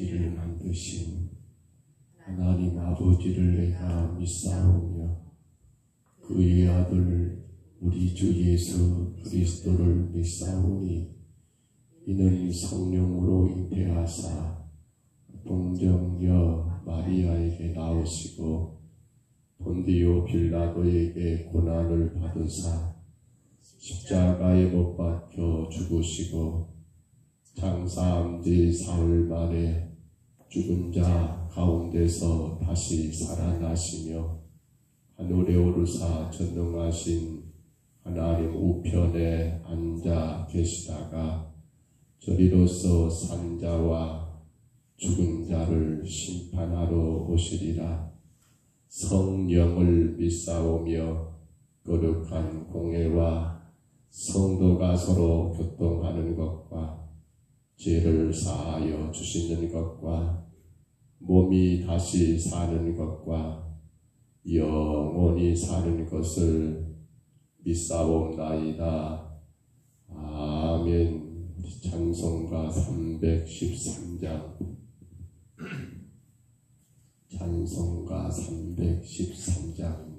세계를 만드신 하나님 아버지를 내가 믿사오며 그의 아들 우리 주 예수 그리스도를 믿사오니 이는 성령으로 잉태하사 동정녀 마리아에게 나오시고 본디오 빌라도에게 고난을 받으사 십자가에 못 박혀 죽으시고 장사한 지 사흘 만에 죽은 자 가운데서 다시 살아나시며 하늘에 오르사 전능하신 하나님 우편에 앉아 계시다가 저리로서 산자와 죽은 자를 심판하러 오시리라. 성령을 믿사오며 거룩한 공회와 성도가 서로 교통하는 것과 죄를 사하여 주시는 것과 몸이 다시 사는 것과 영원히 사는 것을 믿사옵나이다. 아멘. 찬송가 313장 찬송가 313장입니다.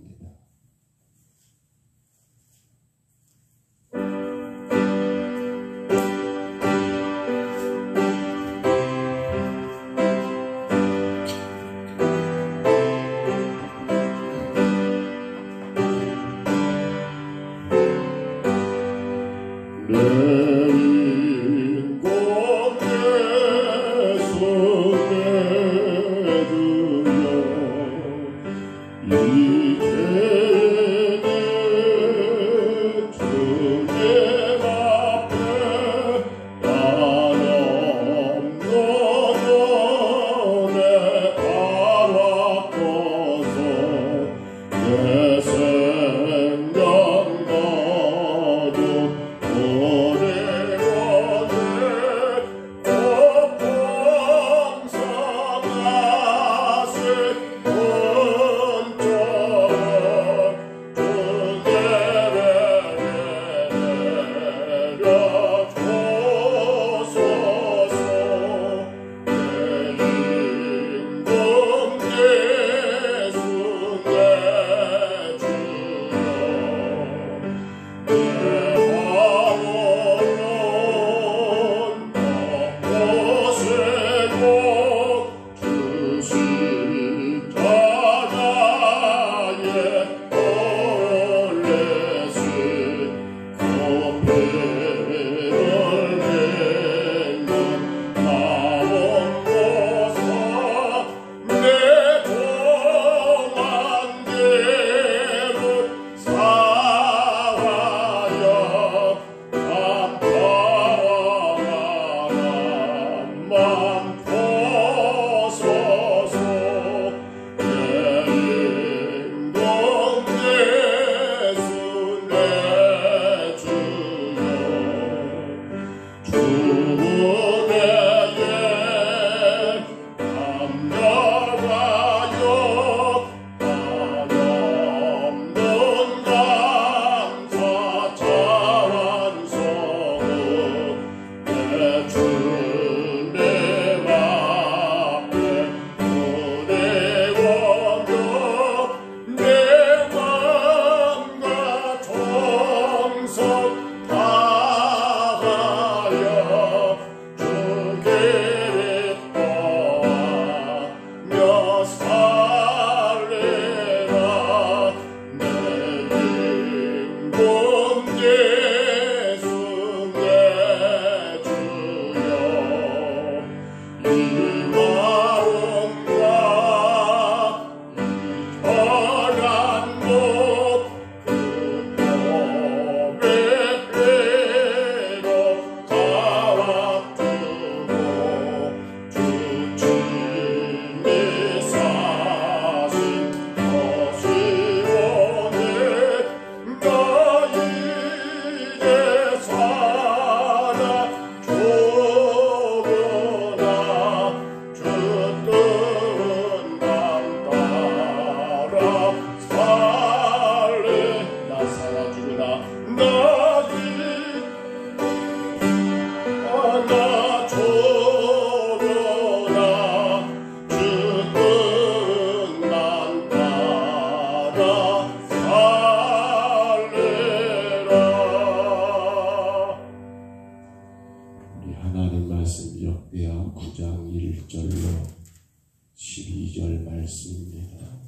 12절 말씀입니다.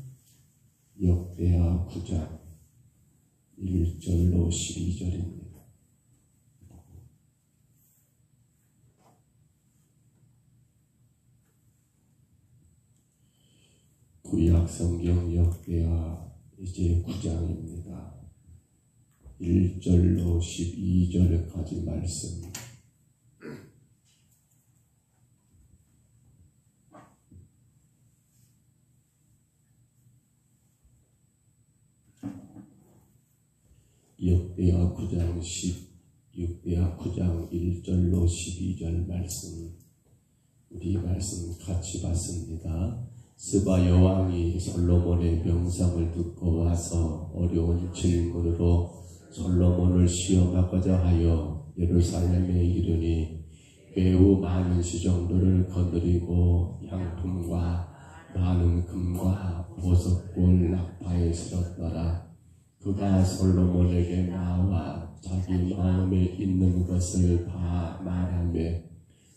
역대하 9장 1절로 12절입니다. 구약 성경 역대하 이제 9장입니다. 1절로 12절까지 말씀. 역대하 9장 1절로 12절 말씀. 우리 말씀 같이 봤습니다. 스바 여왕이 솔로몬의 명상을 듣고 와서 어려운 질문으로 솔로몬을 시험하고자 하여 예루살렘에 이르니 매우 많은 시종들을 거느리고 향품과 많은 금과 보석골 낙타에 실었더라. 그가 솔로몬에게 나와 자기 마음에 있는 것을 다 말하며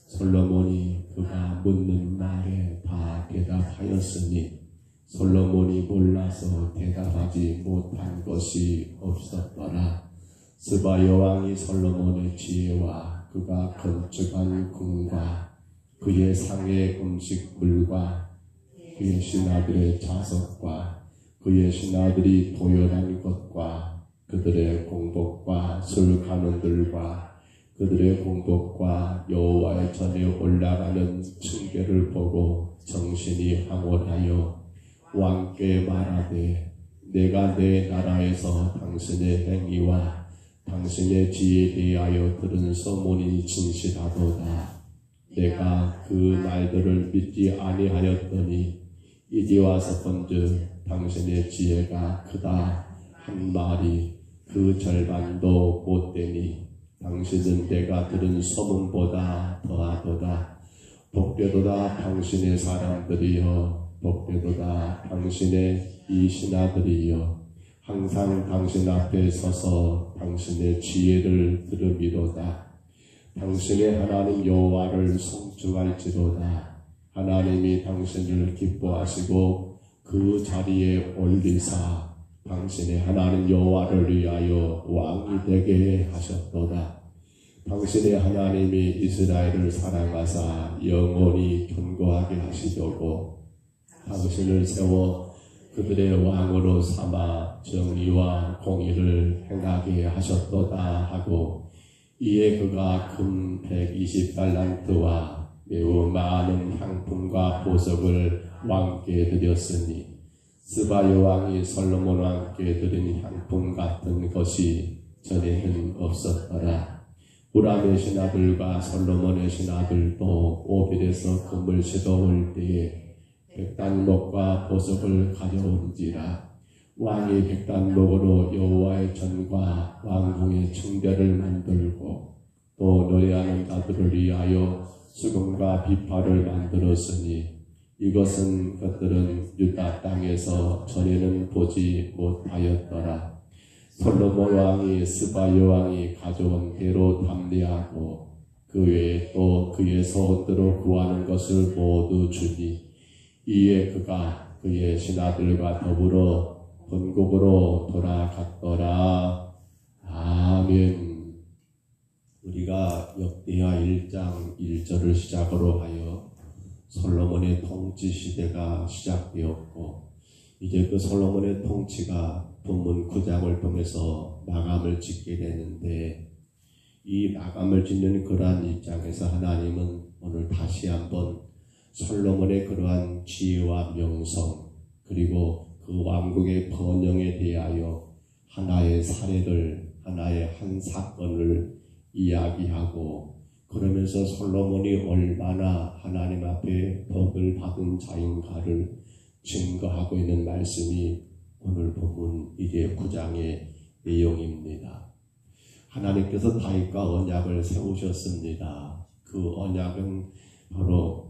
솔로몬이 그가 묻는 말에 다 대답하였으니 솔로몬이 몰라서 대답하지 못한 것이 없었더라. 스바 여왕이 솔로몬의 지혜와 그가 건축한 궁과 그의 상의 음식물과 그의 신하들의 자석과 그의 신하들이 도열한 것과 그들의 공복과 술가는들과 그들의 공복과 여호와의 전에 올라가는 층계를 보고 정신이 황홀하여 왕께 말하되 내가 내 나라에서 당신의 행위와 당신의 지혜에 대하여 들은 소문이 진실하도다. 내가 그 말들을 믿지 아니하였더니 이제 와서 본즉 당신의 지혜가 크다 한 말이 그 절반도 못되니 당신은 내가 들은 소문보다 더하도다. 복되도다 당신의 사람들이여, 복되도다 당신의 이 신하들이여, 항상 당신 앞에 서서 당신의 지혜를 들으미로다. 당신의 하나님 여호와를 송축할지로다. 하나님이 당신을 기뻐하시고 그 자리에 올리사 당신의 하나님 여호와를 위하여 왕이 되게 하셨도다. 당신의 하나님이 이스라엘을 사랑하사 영원히 견고하게 하시려고 당신을 세워 그들의 왕으로 삼아 정의와 공의를 행하게 하셨도다 하고, 이에 그가 금 120달란트와 매우 많은 향품과 보석을 왕께 드렸으니 스바 여왕이 솔로몬 왕께 드린 향품 같은 것이 전에는 없었더라. 후람의 신하들과 솔로몬의 신하들도 오빌에서 금을 씻어올 때에 백단목과 보석을 가져온지라. 왕이 백단목으로 여호와의 전과 왕궁의 층대를 만들고 또 노래하는 자들을 위하여 수금과 비파를 만들었으니 이것은 그들은 유다 땅에서 전에는 보지 못하였더라. 솔로몬 왕이 스바 여왕이 가져온 대로 담대하고 그 외에 또 그의 소원대로 구하는 것을 모두 주니, 이에 그가 그의 신하들과 더불어 본국으로 돌아갔더라. 아멘. 우리가 역대하 1장 1절을 시작으로 하여 솔로몬의 통치 시대가 시작되었고, 이제 그 솔로몬의 통치가 본문 9장을 통해서 마감을 짓게 되는데, 이 마감을 짓는 그러한 입장에서 하나님은 오늘 다시 한번 솔로몬의 그러한 지혜와 명성, 그리고 그 왕국의 번영에 대하여 하나의 사례를, 하나의 한 사건을 이야기하고, 그러면서 솔로몬이 얼마나 하나님 앞에 복을 받은 자인가를 증거하고 있는 말씀이 오늘 본문 이제 9장의 내용입니다. 하나님께서 다윗과 언약을 세우셨습니다. 그 언약은 바로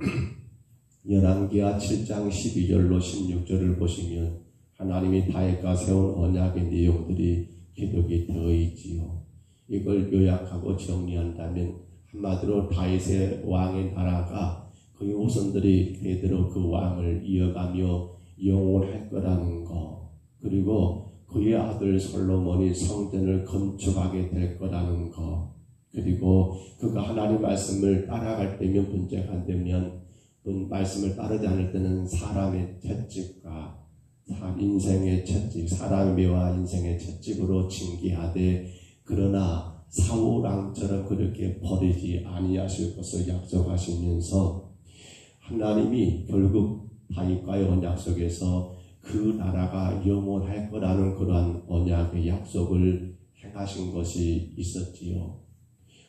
열왕기하 7장 12절로 16절을 보시면 하나님이 다윗과 세운 언약의 내용들이 기록이 되어 있지요. 이걸 요약하고 정리한다면 한마디로 다윗의 왕의 나라가 그의 후손들이 대대로 그 왕을 이어가며 영원할 거라는 거, 그리고 그의 아들 솔로몬이 성전을 건축하게 될 거라는 거, 그리고 그가 하나님 말씀을 따라갈 때면 문제가 안 되면 말씀을 따르지 않을 때는 사람의 채찍과 인생의 채찍, 사람과 인생의 채찍으로 징계하되 그러나 사울왕처럼 그렇게 버리지 아니하실 것을 약속하시면서 하나님이 결국 다윗과의 언약 속에서 그 나라가 영원할 거라는 그러한 언약의 약속을 행하신 것이 있었지요.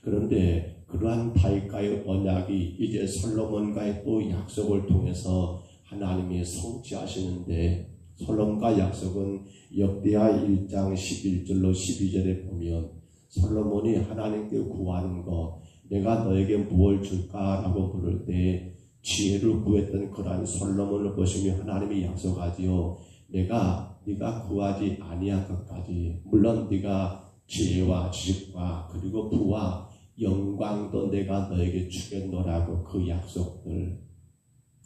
그런데 그러한 다윗과의 언약이 이제 솔로몬과의 또 약속을 통해서 하나님이 성취하시는데, 솔로몬과 약속은 역대하 1장 11절로 12절에 보면 솔로몬이 하나님께 구하는 것, 내가 너에게 무엇을 줄까라고 부를 때 지혜를 구했던 그러한 솔로몬을 보시며 하나님이 약속하지요. 네가 구하지 아니할 것까지, 물론 네가 지혜와 지식과 그리고 부와 영광도 내가 너에게 주겠노라고 그 약속들.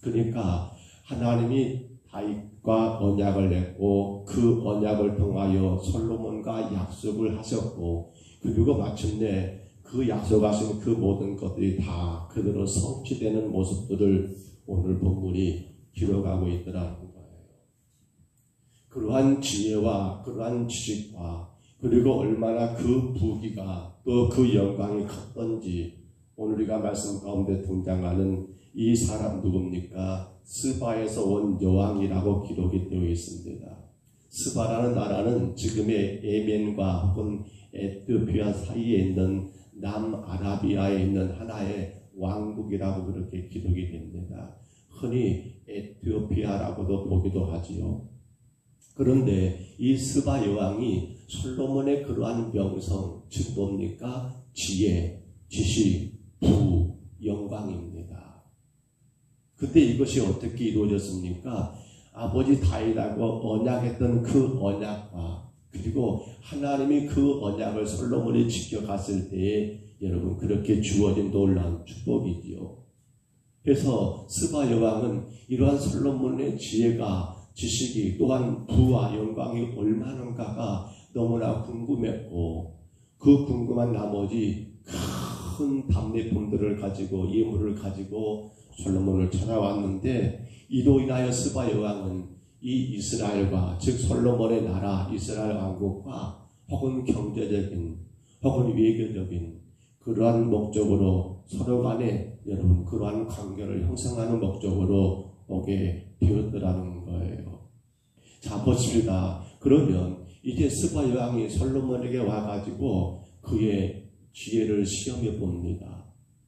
그러니까 하나님이 다윗과 언약을 맺고 그 언약을 통하여 솔로몬과 약속을 하셨고, 그리고 마침내 그 약속하신 그 모든 것들이 다 그대로 성취되는 모습들을 오늘 본문이 기록하고 있더라는 거예요. 그러한 지혜와 그러한 지식과 그리고 얼마나 그 부귀가 또 그 영광이 컸던지 오늘 우리가 말씀 가운데 등장하는 이 사람 누굽니까? 스바에서 온 여왕이라고 기록이 되어 있습니다. 스바라는 나라는 지금의 예멘과 혹은 에티오피아 사이에 있는 남아라비아에 있는 하나의 왕국이라고 그렇게 기록이 됩니다. 흔히 에티오피아라고도 보기도 하지요. 그런데 이 스바 여왕이 솔로몬의 그러한 명성, 즉 뭡니까? 지혜, 지식, 부, 영광입니다. 근데 이것이 어떻게 이루어졌습니까? 아버지 다윗하고 언약했던 그 언약과 그리고 하나님이 그 언약을 솔로몬이 지켜갔을 때에 여러분 그렇게 주어진 놀라운 축복이지요. 그래서 스바 여왕은 이러한 솔로몬의 지혜가 지식이 또한 부와 영광이 얼마나인가가 너무나 궁금했고, 그 궁금한 나머지 큰 답례품들을 가지고 예물을 가지고 솔로몬을 찾아왔는데, 이로 인하여 스바 여왕은 이 이스라엘과 즉 솔로몬의 나라 이스라엘 왕국과 혹은 경제적인 혹은 외교적인 그러한 목적으로 서로 간에 여러분 그러한 관계를 형성하는 목적으로 오게 되었더라는 거예요. 자, 보십니다. 그러면 이제 스바 여왕이 솔로몬에게 와가지고 그의 지혜를 시험해 봅니다.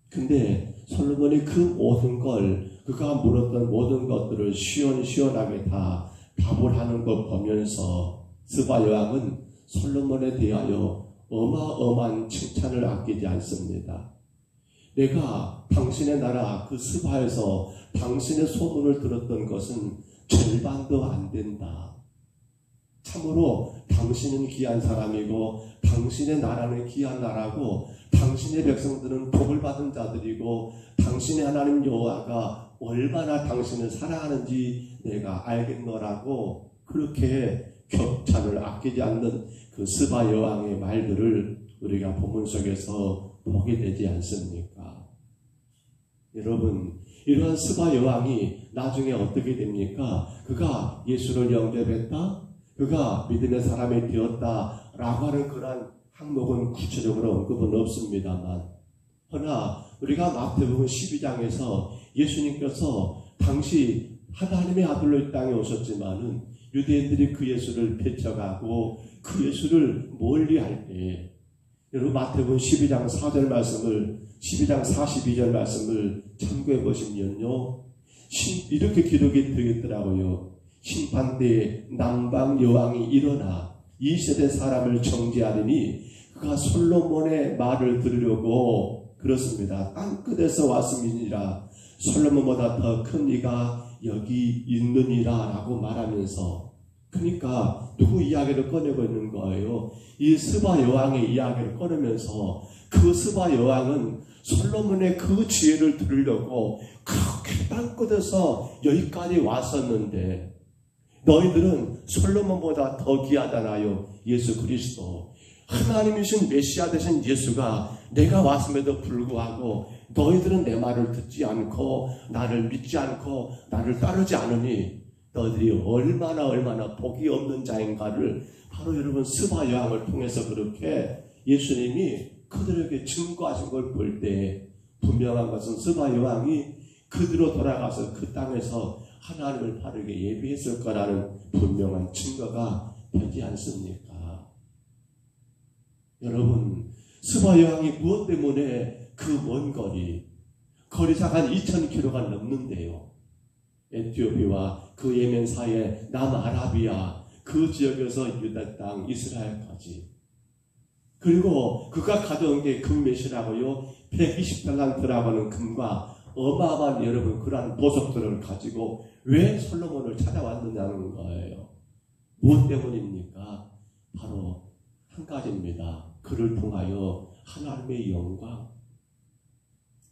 근데 솔로몬이 그 모든 걸, 그가 물었던 모든 것들을 시원시원하게 다 답을 하는 걸 보면서 스바 여왕은 솔로몬에 대하여 어마어마한 칭찬을 아끼지 않습니다. 내가 당신의 나라 그 스바에서 당신의 소문을 들었던 것은 절반도 안 된다. 참으로 당신은 귀한 사람이고 당신의 나라는 귀한 나라고 당신의 백성들은 복을 받은 자들이고 당신의 하나님 여호와가 얼마나 당신을 사랑하는지 내가 알겠노라고 그렇게 격찬을 아끼지 않는 그 스바 여왕의 말들을 우리가 본문 속에서 보게 되지 않습니까? 여러분, 이러한 스바 여왕이 나중에 어떻게 됩니까? 그가 예수를 영접했다? 그가 믿음의 사람이 되었다 라고 하는 그러한 항목은 구체적으로 언급은 없습니다만, 그러나 우리가 마태복음 12장에서 예수님께서 당시 하나님의 아들로 이 땅에 오셨지만은 유대인들이 그 예수를 배척하고 그 예수를 멀리할 때, 여러분 마태복음 12장 4절 말씀을 12장 42절 말씀을 참고해 보시면요, 이렇게 기록이 되겠더라고요. 심판대에 남방 여왕이 일어나 이 세대 사람을 정죄하리니 그가 솔로몬의 말을 들으려고 그렇습니다. 땅끝에서 왔음이니라. 솔로몬보다 더 큰 이가 여기 있느니라 라고 말하면서, 그러니까 누구 이야기를 꺼내고 있는 거예요? 이 스바 여왕의 이야기를 꺼내면서 그 스바 여왕은 솔로몬의 그 지혜를 들으려고 그렇게 땅 끝에서 여기까지 왔었는데 너희들은 솔로몬보다 더 귀하잖아요. 예수 그리스도. 하나님이신 메시아 되신 예수가 내가 왔음에도 불구하고 너희들은 내 말을 듣지 않고 나를 믿지 않고 나를 따르지 않으니 너희들이 얼마나 복이 없는 자인가를 바로 여러분 스바 여왕을 통해서 그렇게 예수님이 그들에게 증거하신 걸 볼 때 분명한 것은 스바 여왕이 그대로 돌아가서 그 땅에서 하나님을 바르게 예비했을 거라는 분명한 증거가 되지 않습니까? 여러분, 스바 여왕이 무엇 때문에 그 먼 거리사가 한 2000km가 넘는데요. 에티오피아와 그 예멘 사이의 남아라비아 그 지역에서 유다 땅 이스라엘까지, 그리고 그가 가져온 게 금메시라고요. 120달란트라고 하는 금과 어마어마한 여러분 그러한 보석들을 가지고 왜 솔로몬을 찾아왔느냐는 거예요. 무엇 때문입니까? 바로 한 가지입니다. 그를 통하여 하나님의 영광,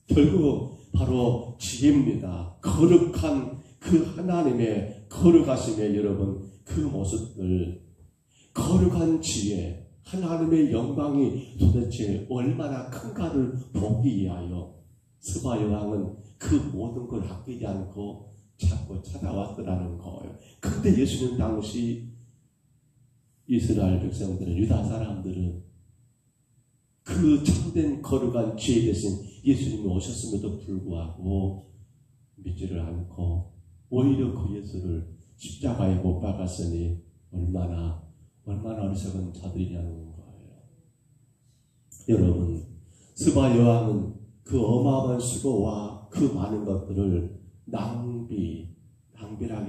결국 바로 지혜입니다. 거룩한 그 하나님의 거룩하심의 여러분 그 모습들, 거룩한 지혜, 하나님의 영광이 도대체 얼마나 큰가를 보기 위하여 스바 여왕은 그 모든 걸 아끼지 않고 자꾸 찾아왔더라는 거예요. 그때 예수님 당시 이스라엘 백성들은, 유다 사람들은 그 참된 거룩한 지혜 대신 예수님이 오셨음에도 불구하고 믿지를 않고 오히려 그 예수를 십자가에 못 박았으니 얼마나 어리석은 자들이냐는 거예요. 여러분, 스바 여왕은 그 어마어마한 수고와 그 많은 것들을 낭비라고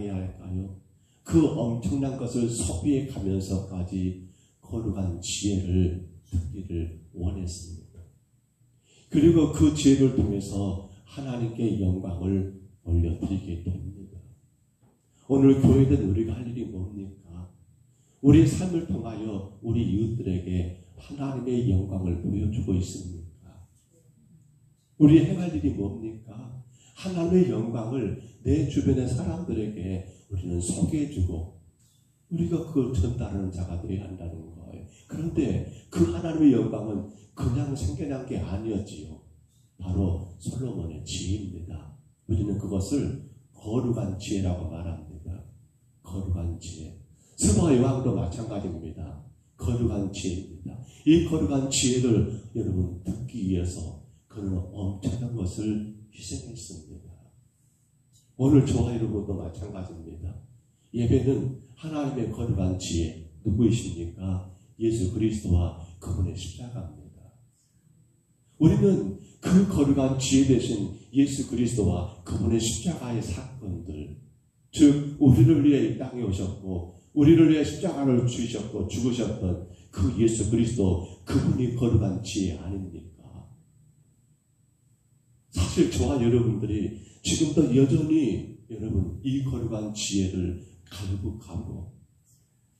해야 할까요? 그 엄청난 것을 소비해 가면서까지 거룩한 지혜를 듣기를 원했습니다. 그리고 그 지혜를 통해서 하나님께 영광을 올려드리게 됩니다. 오늘 교회된 우리가 할 일이 뭡니까? 우리의 삶을 통하여 우리 이웃들에게 하나님의 영광을 보여주고 있습니까? 우리 행할 일이 뭡니까? 하나님의 영광을 내 주변의 사람들에게 우리는 소개해주고 우리가 그걸 전달하는 자가 되어야 한다는 거예요. 그런데 그 하나님의 영광은 그냥 생겨난 게 아니었지요. 바로 솔로몬의 지혜입니다. 우리는 그것을 거룩한 지혜라고 말합니다. 거룩한 지혜. 스바 여왕도 마찬가지입니다. 거룩한 지혜입니다. 이 거룩한 지혜를 여러분 듣기 위해서 그는 엄청난 것을 희생했습니다. 오늘 저와 여러분도 마찬가지입니다. 예배는 하나님의 거룩한 지혜 누구이십니까? 예수 그리스도와 그분의 십자가입니다. 우리는 그 거룩한 지혜 되신 예수 그리스도와 그분의 십자가의 사건들, 즉 우리를 위해 이 땅에 오셨고 우리를 위해 십자가를 주셨고 죽으셨던 그 예수 그리스도, 그분이 거룩한 지혜 아닙니까? 사실 저와 여러분들이 지금도 여전히 여러분 이 거룩한 지혜를 갈구하고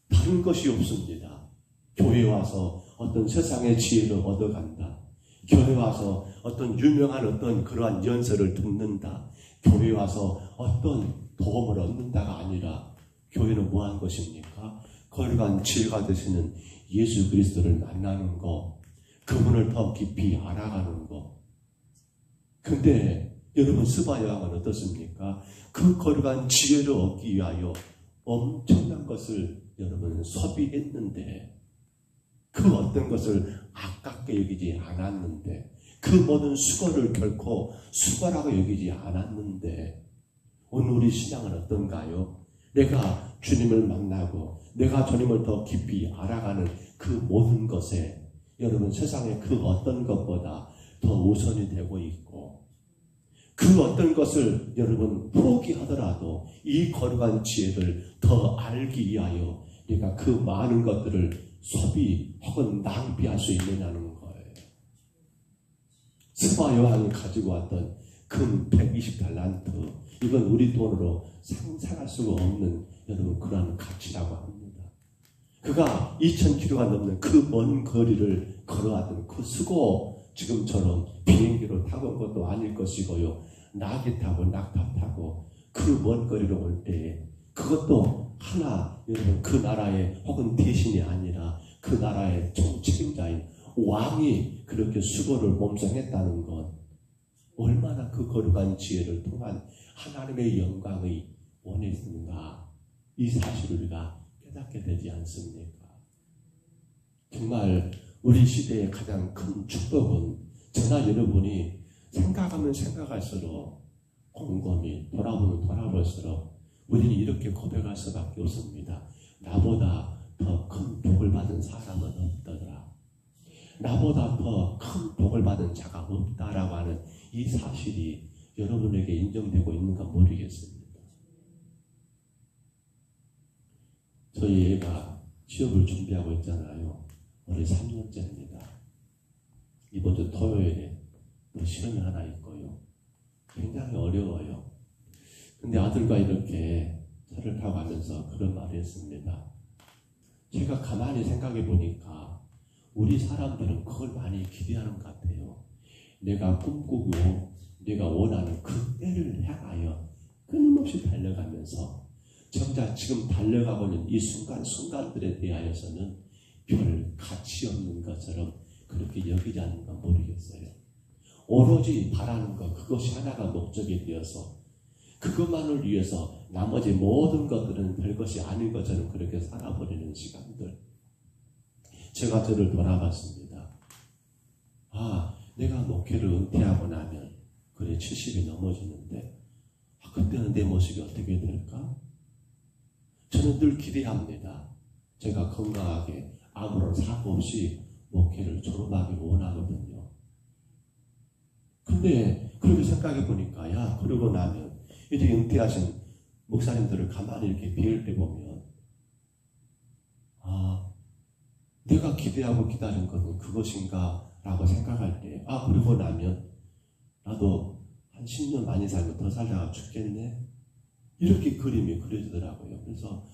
다른 것이 없습니다. 교회 와서 어떤 세상의 지혜를 얻어간다. 교회 와서 어떤 유명한 어떤 그러한 연설을 듣는다. 교회 와서 어떤 도움을 얻는다가 아니라 교회는 뭐한 것입니까? 거룩한 지혜가 되시는 예수 그리스도를 만나는 것, 그분을 더 깊이 알아가는 것. 근데 여러분 스바 여왕은 어떻습니까? 그 거룩한 지혜를 얻기 위하여 엄청난 것을 여러분 소비했는데 그 어떤 것을 아깝게 여기지 않았는데 그 모든 수고를 결코 수고라고 여기지 않았는데 오늘 우리 신앙은 어떤가요? 내가 주님을 만나고 내가 주님을 더 깊이 알아가는 그 모든 것에 여러분 세상의 그 어떤 것보다 더 우선이 되고 있고 그 어떤 것을 여러분 포기하더라도 이 거룩한 지혜를 더 알기 위하여 내가 그 많은 것들을 소비 혹은 낭비할 수 있느냐는 거예요. 스바 여왕이 가지고 왔던 금 120달란트, 이건 우리 돈으로 상상할 수가 없는 여러분 그러한 가치라고 합니다. 그가 2000km가 넘는 그 먼 거리를 걸어왔던 그 수고, 지금처럼 비행기로 타고 온 것도 아닐 것이고요. 낙이 타고 낙타 타고 그 먼 거리로 올 때에 그것도 하나 여러분 그 나라의 혹은 대신이 아니라 그 나라의 총책임자인 왕이 그렇게 수고를 몸성했다는 것 얼마나 그 거룩한 지혜를 통한 하나님의 영광의 원했는가 이 사실을 우리가 깨닫게 되지 않습니까? 정말 우리 시대의 가장 큰 축복은 저나 여러분이 생각하면 생각할수록 곰곰이 돌아볼수록 우리는 이렇게 고백할 수밖에 없습니다. 나보다 더 큰 복을 받은 사람은 없더라. 나보다 더 큰 복을 받은 자가 없다라고 하는 이 사실이 여러분에게 인정되고 있는가 모르겠습니다. 저희 애가 취업을 준비하고 있잖아요. 올해 3년째입니다. 이번 주 토요일에 또 시험이 하나 있고요. 굉장히 어려워요. 근데 아들과 이렇게 차를 타고 가면서 그런 말을 했습니다. 제가 가만히 생각해 보니까 우리 사람들은 그걸 많이 기대하는 것 같아요. 내가 꿈꾸고 내가 원하는 그 때를 향하여 끊임없이 달려가면서 정작 지금 달려가고 있는 이 순간순간들에 대하여서는 별 가치 없는 것처럼 그렇게 여기지 않는가 모르겠어요. 오로지 바라는 것 그것이 하나가 목적이 되어서 그것만을 위해서 나머지 모든 것들은 별것이 아닌 것처럼 그렇게 살아버리는 시간들. 제가 저를 돌아봤습니다. 내가 목회를 은퇴하고 나면 그래 70이 넘어지는데 그때는 내 모습이 어떻게 될까? 저는 늘 기대합니다. 제가 건강하게 아무런 사고 없이 목회를 졸업하기 원하거든요. 근데 그렇게 생각해 보니까 그러고 나면 이제 은퇴하신 목사님들을 가만히 이렇게 배울 때 보면 내가 기대하고 기다린 것은 그것인가 라고 생각할 때 그러고 나면 나도 한 10년 많이 살고 더 살다가 죽겠네 이렇게 그림이 그려지더라고요. 그래서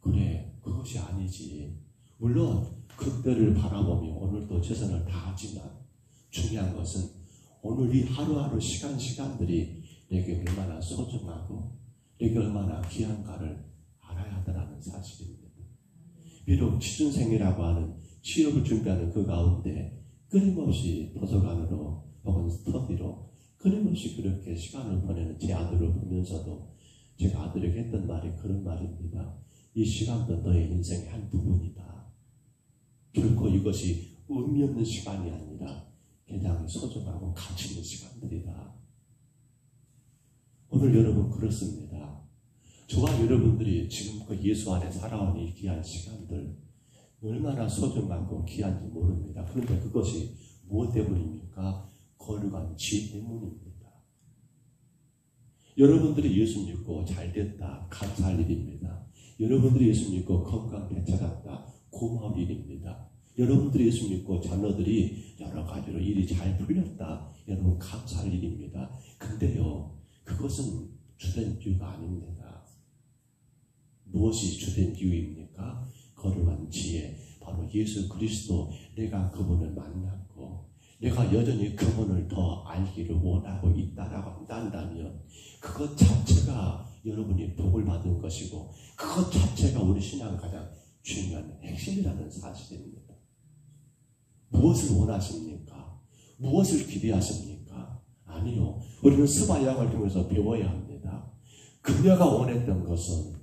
그래 그것이 아니지. 물론 그때를 바라보며 오늘도 최선을 다하지만 중요한 것은 오늘 이 하루하루 시간들이 내게 얼마나 소중하고 내게 얼마나 귀한가를 알아야 한다는 사실입니다. 비록 취준생이라고 하는 취업을 준비하는 그 가운데 끊임없이 도서관으로 혹은 스터디로 끊임없이 그렇게 시간을 보내는 제 아들을 보면서도 제가 아들에게 했던 말이 그런 말입니다. 이 시간도 너의 인생의 한 부분이다. 결코 이것이 의미 없는 시간이 아니라 굉장히 소중하고 가치 있는 시간들이다. 오늘 여러분 그렇습니다. 저와 여러분들이 지금껏 예수 안에 살아온 이 귀한 시간들 얼마나 소중하고 귀한지 모릅니다. 그런데 그것이 무엇 때문입니까? 거룩한 지혜 때문입니다. 여러분들이 예수 믿고 잘됐다 감사할 일입니다. 여러분들이 예수 믿고 건강 되찾았다 고마울 일입니다. 여러분들이 예수 믿고 자녀들이 여러 가지로 일이 잘 풀렸다 여러분 감사할 일입니다. 근데요 그것은 주된 이유가 아닙니다. 무엇이 주된 이유입니까? 거룩한 지혜 바로 예수 그리스도 내가 그분을 만났고 내가 여전히 그분을 더 알기를 원하고 있다라고 한다면 그것 자체가 여러분이 복을 받은 것이고 그것 자체가 우리 신앙의 가장 중요한 핵심이라는 사실입니다. 무엇을 원하십니까? 무엇을 기대하십니까? 아니요. 우리는 스바양을 통해서 배워야 합니다. 그녀가 원했던 것은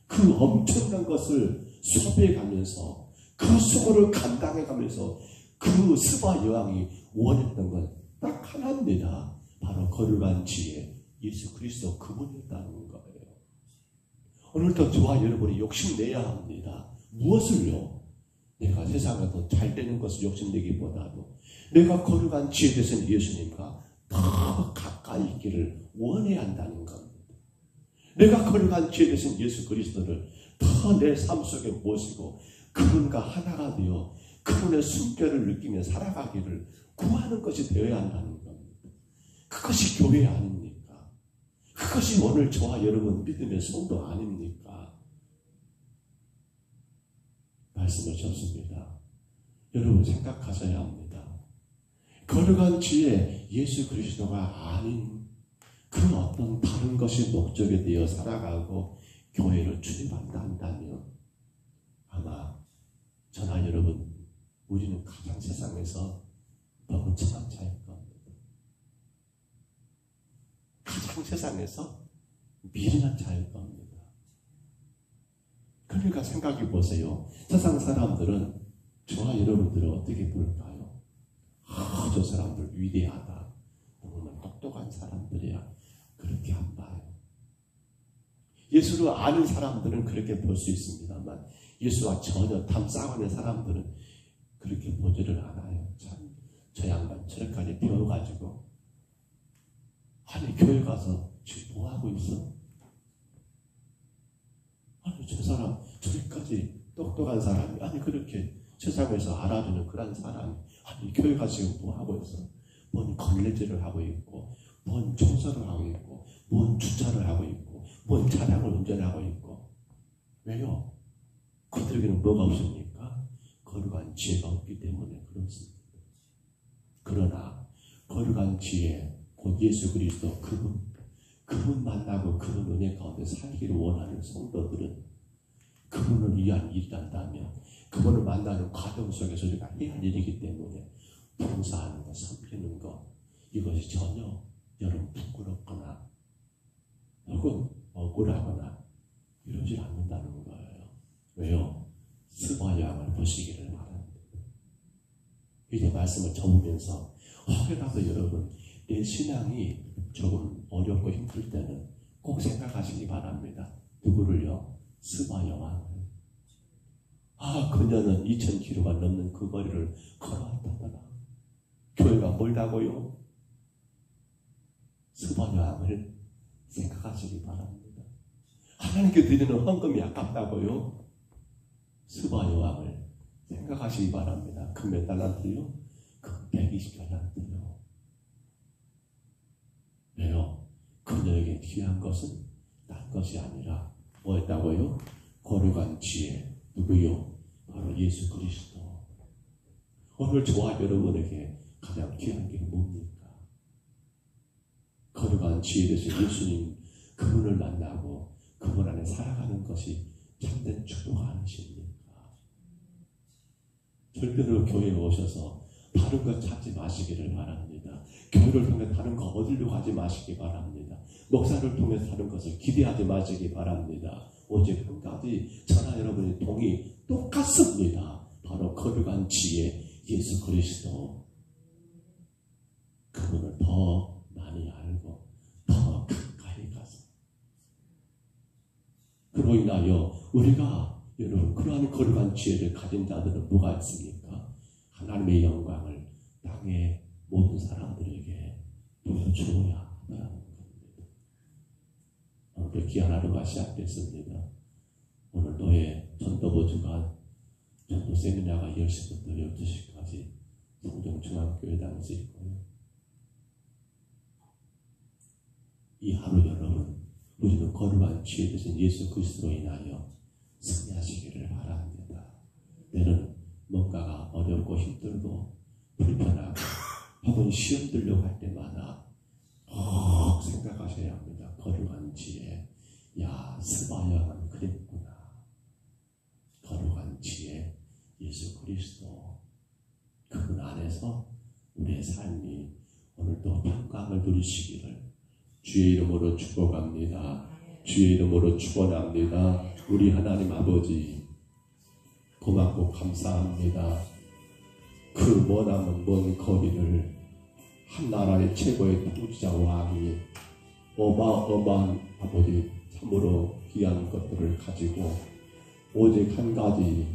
그 엄청난 것을 소비해가면서 그 수고를 감당해가면서 그 스바 여왕이 원했던 건 딱 하나입니다. 바로 거룩한 지혜 예수 그리스도 그분이었다는 거예요. 오늘도 저와 여러분이 욕심내야 합니다. 무엇을요? 내가 세상에 더 잘되는 것을 욕심내기보다도 내가 거룩한 지혜 되신 예수님과 더 가까이 있기를 원해야 한다는 겁니다. 내가 거룩한 지혜 되신 예수 그리스도를 더 내 삶 속에 모시고 그분과 하나가 되어 그분의 숨결을 느끼며 살아가기를 구하는 것이 되어야 한다는 겁니다. 그것이 교회 아닙니까? 그것이 오늘 저와 여러분 믿음의 성도 아닙니까? 말씀을 줬습니다. 여러분 생각하셔야 합니다. 거룩한 지혜 예수 그리스도가 아닌 그 어떤 다른 것이 목적이 되어 살아가고 교회를 출입한다 한다면 아마 저나 여러분 우리는 가장 세상에서 멍청한 자일 겁니다. 가장 세상에서 미련한 자일 겁니다. 그러니까 생각해 보세요. 세상 사람들은 저와 여러분들을 어떻게 볼까요? 저 사람들 위대하다. 정말 똑똑한 사람들이야. 그렇게 안 봐요. 예수를 아는 사람들은 그렇게 볼 수 있습니다만 예수와 전혀 탐싸고는 사람들은 그렇게 보지를 않아요. 참, 저 양반 저렇게까지 배워가지고 아니 교회 가서 지금 뭐하고 있어? 아니 저 사람 저렇게까지 똑똑한 사람이 아니 그렇게 세상에서 알아주는 그런 사람이 아니 교회 가서 지금 뭐하고 있어? 뭔 걸레질을 하고 있고 뭔 청소를 하고 있고 뭔 주차를 하고 있고 뭔 차량을 운전하고 있고 왜요? 그들에게는 뭐가 없습니까? 거룩한 지혜가 없기 때문에 그렇습니다. 그러나 거룩한 지혜 곧 예수 그리스도 그분 만나고 그분 은혜 가운데 살기를 원하는 성도들은 그분을 위한 일이란다면 그분을 만나는 과정 속에서 우리가 해야 할 일이기 때문에 봉사하는 것, 섬기는 것 이것이 전혀 여러분 부끄럽거나 혹은 억울하거나 이러지 않는다는 거예요. 왜요? 스바 여왕을 보시기를 바랍니다. 이제 말씀을 접으면서 혹여라도 여러분 내 신앙이 조금 어렵고 힘들 때는 꼭 생각하시기 바랍니다. 누구를요? 스바 여왕을. 그녀는 2000km가 넘는 그 거리를 걸어왔다더라. 교회가 멀다고요? 스바 여왕을 생각하시기 바랍니다. 하나님께 드리는 헌금이 아깝다고요? 스바 여왕을 생각하시기 바랍니다. 그 몇 달란트요? 그 120달란트요. 왜요? 그녀에게 귀한 것은 딴 것이 아니라 뭐였다고요? 거룩한 지혜. 누구요? 바로 예수 그리스도. 오늘 저와 여러분에게 가장 귀한 게 뭡니까? 거룩한 지혜에 대해서 예수님 그분을 만나고 그분 안에 살아가는 것이 참된 축복 아니십니까? 절대로 교회에 오셔서 다른 것 찾지 마시기를 바랍니다. 교회를 통해 다른 거 얻으려고 하지 마시기 바랍니다. 목사를 통해서 다른 것을 기대하지 마시기 바랍니다. 오직 한 가지 저나 여러분의 동이 똑같습니다. 바로 거룩한 지혜 예수 그리스도. 그분을 더 많이 알고 더 가까이 가서 그로 인하여 우리가 여러분 그러한 거룩한 지혜를 가진 자들은 뭐가 있습니까? 하나님의 영광을 땅의 모든 사람들에게 보여주어야 한다는 겁니다. 오늘 귀한 하루가 시작됐습니다. 오늘 노예 전도부 주간 전도 세미나가 10시부터 12시까지 성정중앙교회 당에서 있고요. 이 하루 여러분 우리는 거룩한 지혜 되신 예수 그리스도로 인하여 승리하시기를 바랍니다. 때는 뭔가가 어렵고 힘들고 불편하고 혹은 시험 들려고 할 때마다 꼭 생각하셔야 합니다. 거룩한 지혜. 야, 스바야만 그랬구나. 거룩한 지혜 예수 그리스도. 그분 안에서 우리의 삶이 오늘도 평강을 누리시기를 주의 이름으로 축복합니다. 주의 이름으로 축원합니다. 우리 하나님 아버지 고맙고 감사합니다. 그 머나먼 먼 거리를 한 나라의 최고의 통치자 왕이 어마어마한 아버지 참으로 귀한 것들을 가지고 오직 한 가지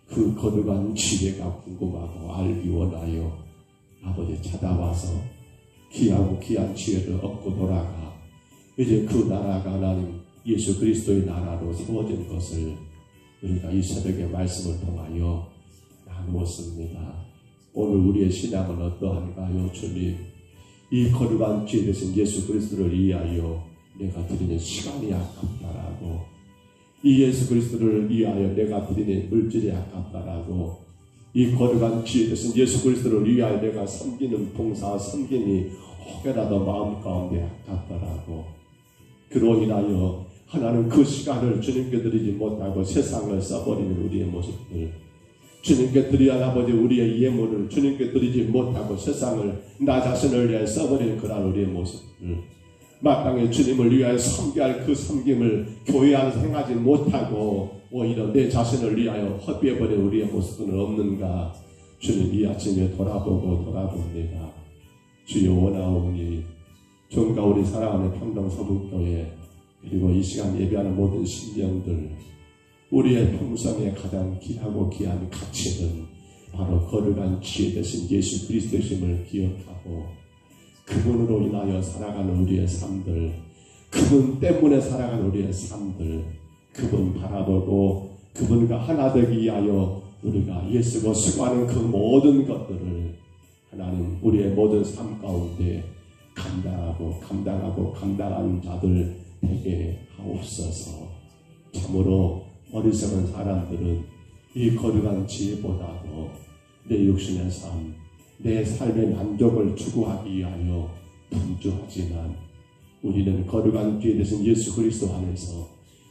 그 거룩한 지혜가 궁금하고 알기 원하여 아버지 찾아와서 귀하고 귀한 지혜를 얻고 돌아가 이제 그 나라가 하나님 예수 그리스도의 나라로 세워진 것을 우리가 이 새벽의 말씀을 통하여 나누었습니다. 오늘 우리의 신앙은 어떠한가요? 주님, 이 거룩한 지혜 되신 예수 그리스도를 위하여 내가 드리는 시간이 아깝다라고, 이 예수 그리스도를 위하여 내가 드리는 물질이 아깝다라고, 이 거룩한 지혜 되신 예수 그리스도를 위하여 내가 섬기는 봉사 섬김이 혹여라도 마음 가운데 아깝더라고 그로 인하여 하나님 그 시간을 주님께 드리지 못하고 세상을 써버리는 우리의 모습들, 주님께 드려야 아버지 우리의 예물을 주님께 드리지 못하고 세상을 나 자신을 위해 써버리는 그런 우리의 모습들, 마땅히 주님을 위하여 섬겨야 할 그 섬김을 교회 안에서 행하지 못하고 오히려 내 자신을 위하여 허비해버린 우리의 모습은 없는가. 주님 이 아침에 돌아봅니다. 주여 원하오니 종과 우리 사랑하는 평동서북교회 그리고 이 시간 예배하는 모든 심령들, 우리의 평생에 가장 귀하고 귀한 가치는 바로 거룩한 지혜 되신 예수 그리스도심을 기억하고 그분으로 인하여 살아가는 우리의 삶들, 그분 때문에 살아가는 우리의 삶들, 그분 바라보고 그분과 하나 되기 위하여 우리가 예수가 수고하는 그 모든 것들을 하나님 우리의 모든 삶 가운데 감당하는 자들 되게 하옵소서. 참으로 어리석은 사람들은 이 거룩한 지혜보다도 내 육신의 삶, 내 삶의 만족을 추구하기 위하여 분주하지만 우리는 거룩한 지혜 되신 예수 그리스도 안에서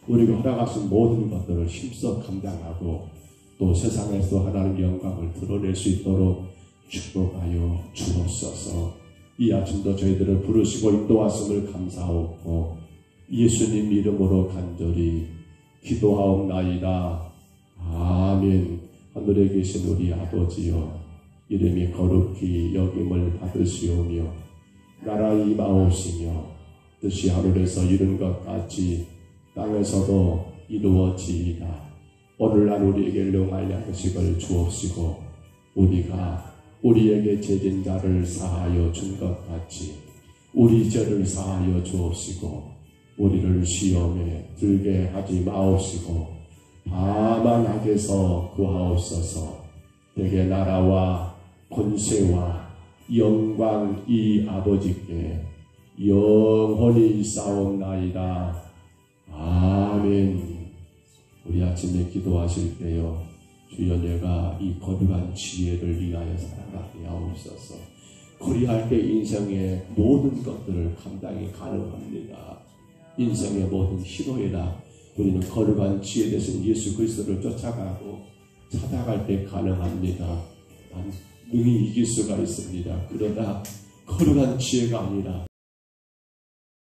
우리가 허락하신 모든 것들을 힘써 감당하고 또 세상에서 하나님의 영광을 드러낼 수 있도록 축복하여 주옵소서. 이 아침도 저희들을 부르시고 인도하심을 감사하고 예수님 이름으로 간절히 기도하옵나이다. 아멘. 하늘에 계신 우리 아버지여, 이름이 거룩히 여김을 받으시오며 나라의 임하옵시며 뜻이 하늘에서 이룬 것 같이 땅에서도 이루어지이다. 오늘날 우리에게 일용할 양식을 주옵시고 우리가 우리에게 죄진 자를 사하여 준 것 같이 우리 죄를 사하여 주옵시고 우리를 시험에 들게 하지 마옵시고 다만 악에서 구하옵소서. 내게 나라와 권세와 영광이 아버지께 영원히 있사옵나이다. 아멘. 우리 아침에 기도하실 때요, 주여 내가 이 거룩한 지혜를 위하여 살아가게 하옵소서. 그리할 때 인생의 모든 것들을 감당이 가능합니다. 인생의 모든 희로애락 우리는 거룩한 지혜 되신 예수 그리스도를 쫓아가고 찾아갈 때 가능합니다. 능히 이길 수가 있습니다. 그러나 거룩한 지혜가 아니라